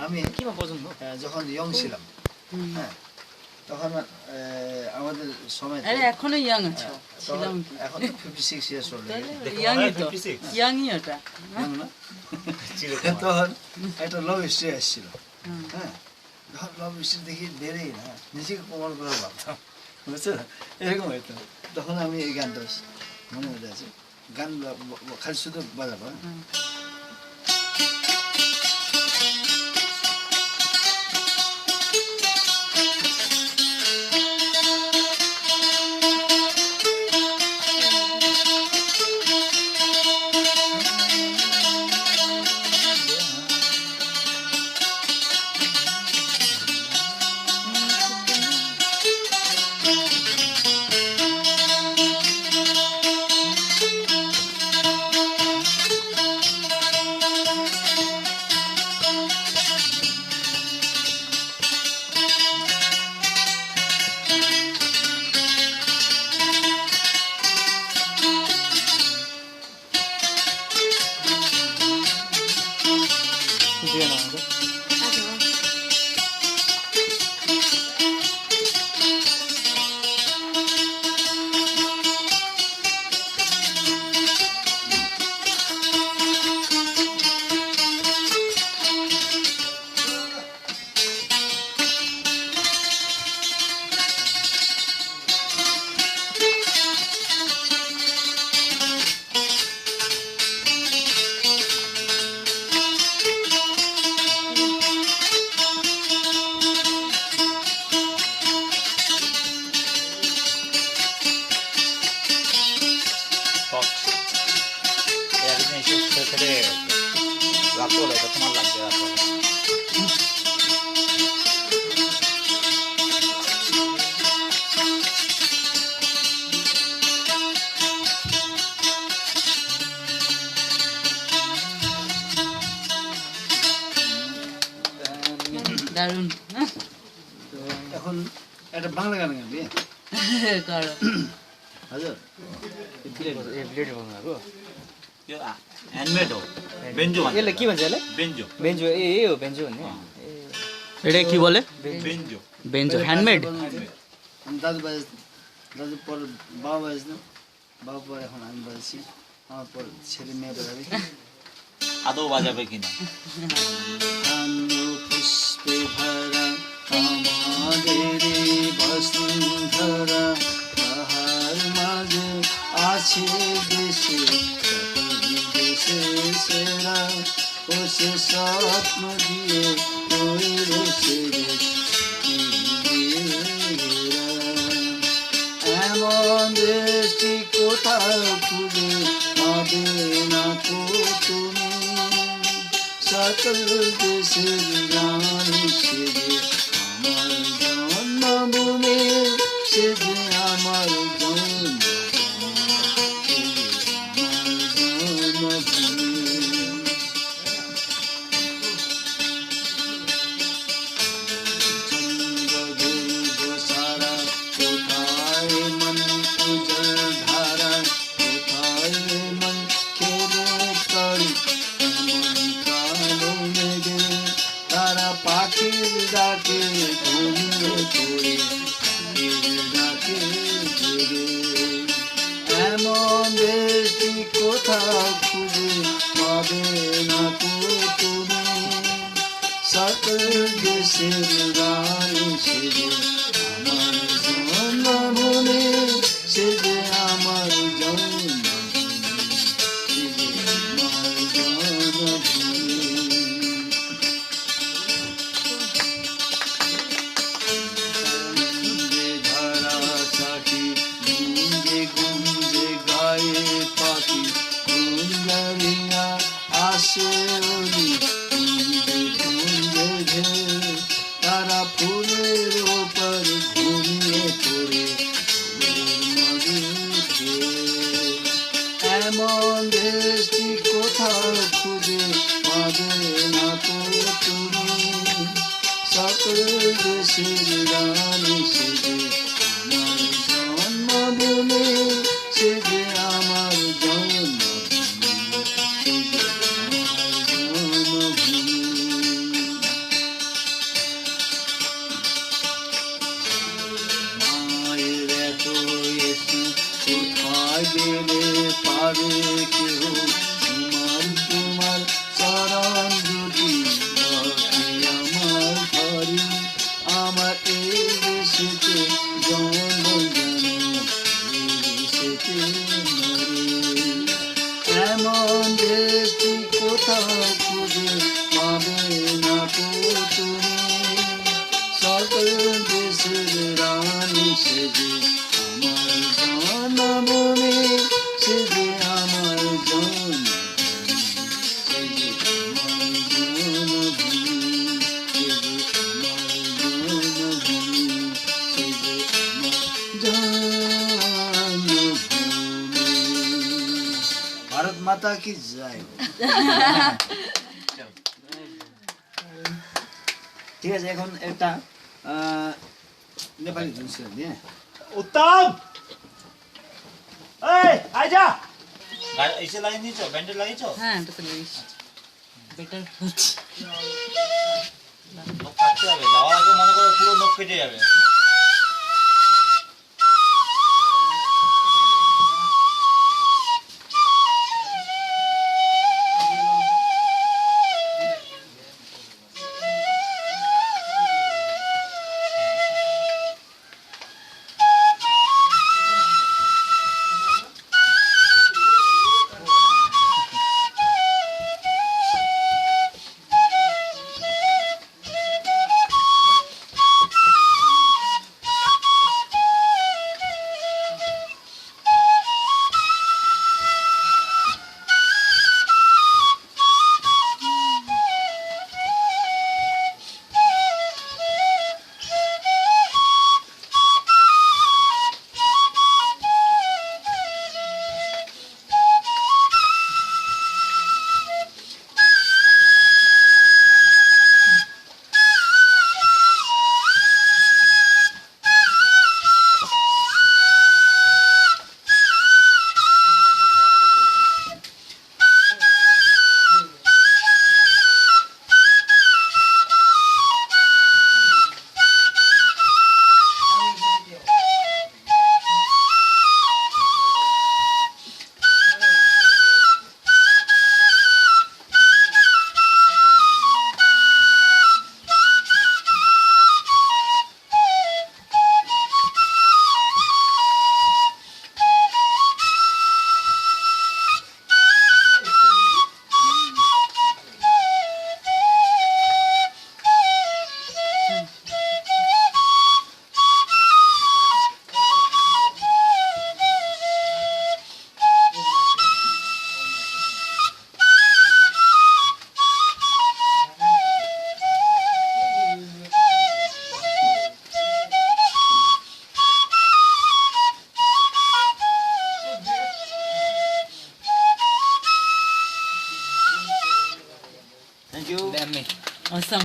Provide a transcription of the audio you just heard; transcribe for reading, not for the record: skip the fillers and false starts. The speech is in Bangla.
আমি যখন ইয়ং ছিলাম, হ্যাঁ, তখন আমাদের সময় এখনো ইয়াং আছো, এখন তো 56 ইয়ার্স ওল্ড, ইয়াংই তো, ইয়াংই ওটা। তখন একটা লাভ হিস্ট্রি আসছিল, হ্যাঁ, তখন লাভ হিস্ট্রি দেখি বেড়েই না, নিজেকে প্রমাণ করে ভাবতাম, বুঝছো, এরকম হইতো। তখন আমি এই গানটা মনে হতে আছে, গান খালি শুধু বাজাবো। দারুণ। এখন একটা বাংলা গান গাবি করো। हजुर হ্যান্ডমেড हो बेन्जो यसलाई के भन्छ यसलाई? बेन्जो बेन्जो, ए हो बेन्जो भन्ने। এটা কি বলে? बेन्जो বেঞ্জো, হ্যান্ডমেড। দাদু বাজ, দাদু পর বাবা বাজ না, বাবা পর এখন আমি বাজছি, আমার পর ছেলে মেয়ে বাজাবে। আদৌ বাজাবে কিনা পুষ্পে ভরা আমাদের বসুন্ধরা, তাহার মাঝে আছে দেশে দেশে সেরা, ও সে স্বপ্ন দিয়ে তৈরি সেরে এমন দেশটি কোথাও খুঁজে পাবে না তো তুমি, সকল দেশের রানী সেজে আমার জন্মভূমি, সেজে আমার জন্মভূমি। পাখির ডাকে ঘুমিয়ে পড়ে, পাখির ডাকে জেগে, এমন দেশটি কোথাও খুঁজে পাবে না তো তুমি, সকল দেশের রানী সেজে আমার জন্মভূমি, সেজে আমার জন্মভূমি, সেজে আমার জন্মভূমি। তারা ফুলের ওপর ঘুমিয়ে পড়ে, এমন দেশটি কোথাও খুঁজে পাবে না তো তুমি, সকল দেশের রানী সেজে আমার জন্মভূমি, সেজে আমার জন্মভূমি, সেজে কি যাই হোক। ঠিক আছে, এখন একটা নেপালি জিনিস দিয়ে উত্তম এই আইজা এসে লাগিয়ে নিয়েছো ব্যান্ডেজ লাগিয়েছো হ্যাঁ এটা তো লাগিয়েছি বেটার হচ্ছে নখ কাটতে হবে যাওয়ার আগে মনে করে পুরো নখ কেটে যাবে thank you Damn it. awesome